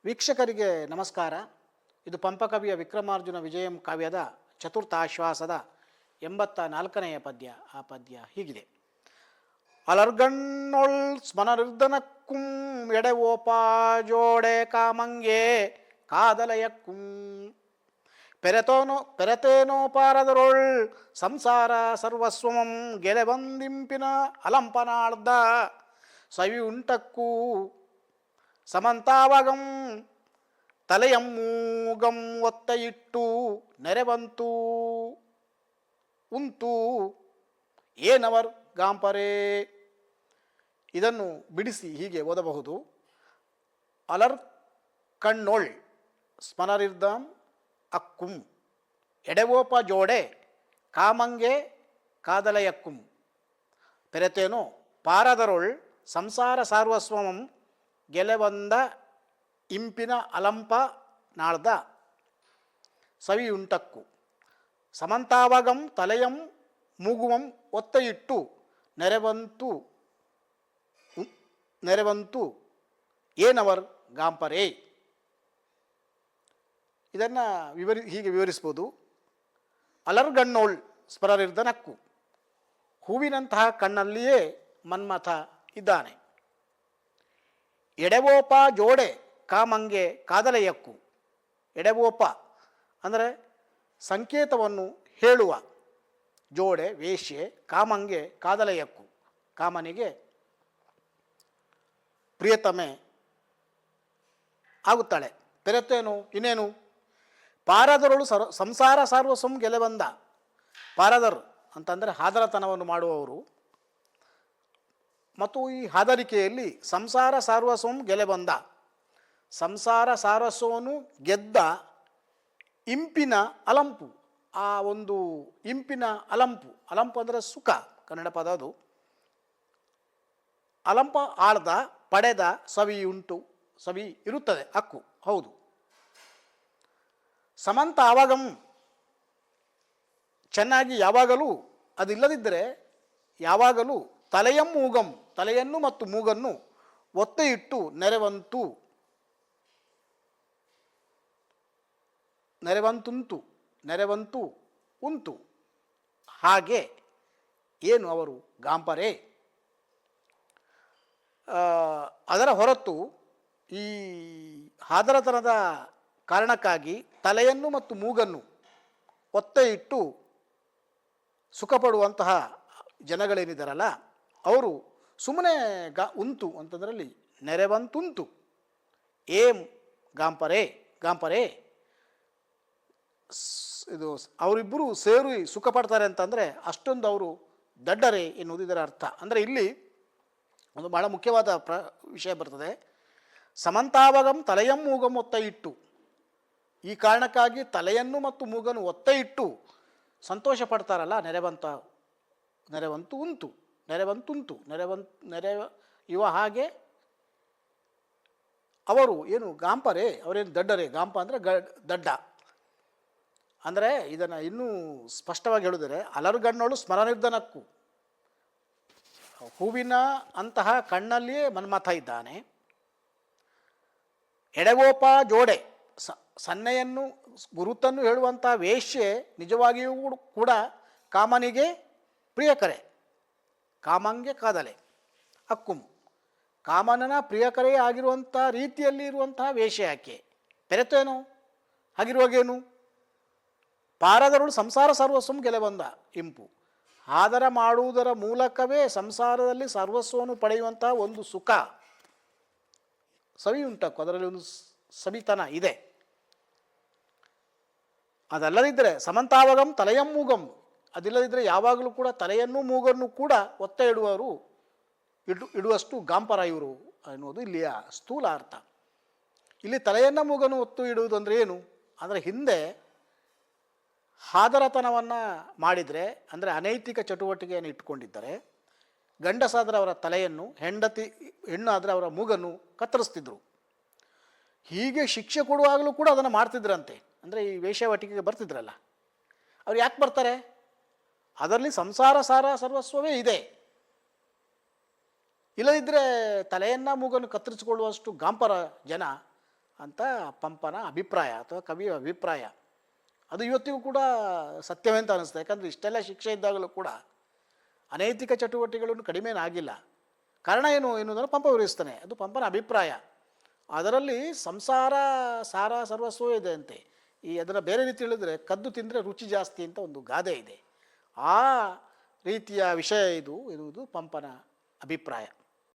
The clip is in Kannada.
ವೀಕ್ಷಕರಿಗೆ ನಮಸ್ಕಾರ. ಇದು ಪಂಪಕವಿಯ ವಿಕ್ರಮಾರ್ಜುನ ವಿಜಯಂ ಕಾವ್ಯದ ಚತುರ್ಥ ಆಶ್ವಾಸದ 84ನೆಯ ಪದ್ಯ. ಆ ಪದ್ಯ ಹೀಗಿದೆ. ಅಲರ್ಗಣ್ಣೊಳ್ ಸ್ಮನರ್ದನಕ್ಕುಂ ಎಡೆವೋಪಾಜೋಡೆ ಕಾಮಂಗೆ ಕಾದಲಯಕ್ಕುಂ ಪೆರತೇನೋ ಪಾರದರೊಳ್ ಸಂಸಾರ ಸರ್ವಸ್ವಮಂ ಗೆಲೆಬಂದಿಂಪಿನ ಅಲಂಪನಾರ್ಧ ಸವಿ ಉಂಟಕ್ಕೂ ಸಮಂತಾವಗಂ ತಲೆಯಮ್ಮೂಗಂ ಒತ್ತ ಇಟ್ಟು ನೆರೆವಂತೂ ಉಂತು ಏನವರ್ ಗಾಂಪರೇ. ಇದನ್ನು ಬಿಡಿಸಿ ಹೀಗೆ ಓದಬಹುದು. ಅಲರ್ ಕಣ್ಣೊಳ್ ಸ್ಮನರಿರ್ದಂ ಅಕ್ಕುಂ ಎಡೆವೋಪ ಜೋಡೆ ಕಾಮಂಗೆ ಕಾದಲಯಕ್ಕುಂ ಪೆರತೇನೋ ಪಾರದರೊಳ್ ಸಂಸಾರ ಸಾರ್ವಸ್ವಮಂ ಗೆಲೆವಂದ ಇಂಪಿನ ಅಲಂಪ ನಾಳ್ದ ಸವಿಯುಂಟಕ್ಕು ಸಮಂತಾವಗಂ ತಲೆಯಂ ಮೂಗುವಂ ಒತ್ತ ಇಟ್ಟು ನೆರೆವಂತು ಏನವರ್ ಗಾಂಪರೇ. ಇದನ್ನು ಹೀಗೆ ವಿವರಿಸ್ಬೋದು. ಅಲರ್ಗಣ್ಣೋಳ್ ಸ್ಮರರಿರ್ದನಕ್ಕು, ಹೂವಿನಂತಹ ಕಣ್ಣಲ್ಲಿಯೇ ಮನ್ಮಥ ಇದ್ದಾನೆ. ಎಡೆವೋಪ ಜೋಡೆ ಕಾಮಂಗೆ ಕಾದಲೆಯಕ್ಕು, ಎಡೆವೋಪ ಅಂದರೆ ಸಂಕೇತವನ್ನು ಹೇಳುವ, ಜೋಡೆ ವೇಶ್ಯೆ, ಕಾಮಂಗೆ ಕಾದಲೆಯಕ್ಕು ಕಾಮನಿಗೆ ಪ್ರಿಯತಮೆ ಆಗುತ್ತಾಳೆ. ಪೆರತೇನು ಇನ್ನೇನು, ಪಾರದರೊಳು ಸಂಸಾರ ಸಾರ್ವಸ್ವಂ ಗೆಲೆಬಂದ. ಪಾರದರ್ ಅಂತಂದರೆ ಹಾದರತನವನ್ನು ಮಾಡುವವರು, ಮತ್ತು ಈ ಹಾದರಿಕೆಯಲ್ಲಿ ಸಂಸಾರ ಸಾರ್ವಸ್ವಂ ಗೆಲೆಬಂದ, ಸಂಸಾರ ಸಾರಸ್ವವನ್ನು ಗೆದ್ದ ಇಂಪಿನ ಅಲಂಪು. ಆ ಒಂದು ಇಂಪಿನ ಅಲಂಪು, ಅಲಂಪು ಅಂದರೆ ಸುಖ, ಕನ್ನಡ ಪದ ಅದು. ಅಲಂಪ ಆಳ್ದ, ಪಡೆದ, ಸವಿ ಉಂಟು, ಸವಿ ಇರುತ್ತದೆ, ಹಕ್ಕು ಹೌದು. ಸಮಂತ ಆವಾಗಂ ಚೆನ್ನಾಗಿ ಯಾವಾಗಲೂ, ಅದಿಲ್ಲದಿದ್ದರೆ ಯಾವಾಗಲೂ ತಲೆಯಂ ಮೂಗಂ ತಲೆಯನ್ನು ಮತ್ತು ಮೂಗನ್ನು ಒತ್ತೆ ಇಟ್ಟು ನೆರೆವಂತು ಉಂಟು ಹಾಗೆ ಏನು ಅವರು ಗಾಂಪರೇ. ಅದರ ಹೊರತು ಈ ಹಾದರತನದ ಕಾರಣಕ್ಕಾಗಿ ತಲೆಯನ್ನು ಮತ್ತು ಮೂಗನ್ನು ಒತ್ತೆ ಇಟ್ಟು ಸುಖಪಡುವಂತಹ ಜನಗಳೇನಿದ್ದಾರಲ್ಲ, ಅವರು ಸುಮ್ಮನೆ ಉಂಟು ಅಂತಂದರಲ್ಲಿ ನೆರೆವಂತುಂಟು. ಏಂ ಗಾಂಪರೇ ಇದು ಅವರಿಬ್ಬರು ಸೇರಿ ಸುಖ ಪಡ್ತಾರೆ ಅಂತಂದರೆ ಅಷ್ಟೊಂದು ಅವರು ದಡ್ಡರೆ ಎನ್ನುವುದು ಇದರ ಅರ್ಥ. ಅಂದರೆ ಇಲ್ಲಿ ಒಂದು ಬಹಳ ಮುಖ್ಯವಾದ ವಿಷಯ ಬರ್ತದೆ. ಸಮಂತಾವಗಂ ತಲೆಯಂ ಮೂಗಂ ಒತ್ತ ಇಟ್ಟು, ಈ ಕಾರಣಕ್ಕಾಗಿ ತಲೆಯನ್ನು ಮತ್ತು ಮೂಗನ್ನು ಒತ್ತ ಇಟ್ಟು ಸಂತೋಷ ಪಡ್ತಾರಲ್ಲ, ನೆರೆವಂತುಂಟು ಇವ ಹಾಗೆ ಅವರು ಏನು ಗಾಂಪರೇ, ಅವರೇನು ದಡ್ಡರೇ. ಗಾಂಪ ಅಂದರೆ ದಡ್ಡ. ಅಂದರೆ ಇದನ್ನು ಇನ್ನೂ ಸ್ಪಷ್ಟವಾಗಿ ಹೇಳಿದರೆ, ಅಲರ್ಗಣ್ಣೋಳು ಸ್ಮರನಿರ್ದನಕ್ಕೂ, ಹೂವಿನ ಅಂತಹ ಕಣ್ಣಲ್ಲಿಯೇ ಮನ್ಮಥ ಇದ್ದಾನೆ. ಎಡೆಗೋಪ ಜೋಡೆ, ಸನ್ನೆಯನ್ನು ಗುರುತನ್ನು ಹೇಳುವಂಥ ವೇಶ್ಯೆ ನಿಜವಾಗಿಯೂ ಕೂಡ ಕಾಮನಿಗೆ ಪ್ರಿಯಕರೆ. ಕಾಮಂಗೆ ಕಾದಲೆ ಅಕ್ಕುಂ, ಕಾಮನನ ಪ್ರಿಯಕರೇ ಆಗಿರುವಂಥ ರೀತಿಯಲ್ಲಿ ಇರುವಂತಹ ವೇಶ್ಯೆ ಆಕೆ. ಪೆರೆತೇನು ಹಾಗಿರುವಾಗೇನು, ಪಾರದರಳು ಸಂಸಾರ ಸರ್ವಸ್ವಂ ಗೆಲೆಬಂದ ಇಂಪು, ಆದರ ಮಾಡುವುದರ ಮೂಲಕವೇ ಸಂಸಾರದಲ್ಲಿ ಸರ್ವಸ್ವವನ್ನು ಪಡೆಯುವಂತಹ ಒಂದು ಸುಖ, ಸವಿ ಉಂಟಕ್ಕು, ಅದರಲ್ಲಿ ಒಂದು ಸವಿತನ ಇದೆ. ಅದಲ್ಲದಿದ್ದರೆ ಸಮಂತಾವಗಂ ತಲೆಯಂ ಮೂಗಂ, ಅದಿಲ್ಲದಿದ್ದರೆ ಯಾವಾಗಲೂ ಕೂಡ ತಲೆಯನ್ನು ಮೂಗನ್ನು ಕೂಡ ಒತ್ತ ಇಡುವಷ್ಟು ಗಾಂಪರ ಇವರು ಅನ್ನೋದು ಇಲ್ಲಿಯ ಸ್ಥೂಲ ಅರ್ಥ. ಇಲ್ಲಿ ತಲೆಯನ್ನು ಮೂಗನ್ನು ಒತ್ತು ಇಡುವುದು ಅಂದರೆ ಏನು ಅಂದರೆ, ಹಿಂದೆ ಹಾದರತನವನ್ನು ಮಾಡಿದರೆ ಅಂದರೆ ಅನೈತಿಕ ಚಟುವಟಿಕೆಯನ್ನು ಇಟ್ಕೊಂಡಿದ್ದರೆ ಗಂಡಸಾದರೆ ಅವರ ತಲೆಯನ್ನು, ಹೆಣ್ಣು ಆದರೆ ಅವರ ಮೂಗನ್ನು ಕತ್ತರಿಸ್ತಿದ್ರು. ಹೀಗೆ ಶಿಕ್ಷೆ ಕೊಡುವಾಗಲೂ ಕೂಡ ಅದನ್ನು ಮಾಡ್ತಿದ್ರಂತೆ. ಅಂದರೆ ಈ ವೇಶ್ಯಾವಟಿಕೆಗೆ ಬರ್ತಿದ್ರಲ್ಲ, ಅವ್ರು ಯಾಕೆ ಬರ್ತಾರೆ? ಅದರಲ್ಲಿ ಸಂಸಾರ ಸರ್ವಸ್ವವೇ ಇದೆ. ಇಲ್ಲದಿದ್ದರೆ ತಲೆಯನ್ನು ಮೂಗನ್ನು ಕತ್ತರಿಸಿಕೊಳ್ಳುವಷ್ಟು ಗಾಂಪರ ಜನ ಅಂತ ಪಂಪನ ಅಭಿಪ್ರಾಯ ಅಥವಾ ಕವಿಯ ಅಭಿಪ್ರಾಯ. ಅದು ಇವತ್ತಿಗೂ ಕೂಡ ಸತ್ಯವೇ ಅಂತ ಅನ್ನಿಸ್ತದೆ. ಯಾಕಂದರೆ ಇಷ್ಟೆಲ್ಲ ಶಿಕ್ಷೆ ಇದ್ದಾಗಲೂ ಕೂಡ ಅನೈತಿಕ ಚಟುವಟಿಕೆಗಳನ್ನು ಕಡಿಮೆನಾಗಿಲ್ಲ. ಕಾರಣ ಏನು ಎನ್ನುವುದನ್ನು ಪಂಪ ವಿವರಿಸ್ತಾನೆ. ಅದು ಪಂಪನ ಅಭಿಪ್ರಾಯ. ಅದರಲ್ಲಿ ಸಂಸಾರ ಸಾರ ಸರ್ವಸ್ವವೂ ಇದೆ ಅಂತೆ. ಅದನ್ನು ಬೇರೆ ರೀತಿ ಹೇಳಿದ್ರೆ ಕದ್ದು ತಿಂದರೆ ರುಚಿ ಜಾಸ್ತಿ ಅಂತ ಒಂದು ಗಾದೆ ಇದೆ. ಆ ರೀತಿಯ ವಿಷಯ ಇದು ಎನ್ನುವುದು ಪಂಪನ ಅಭಿಪ್ರಾಯ.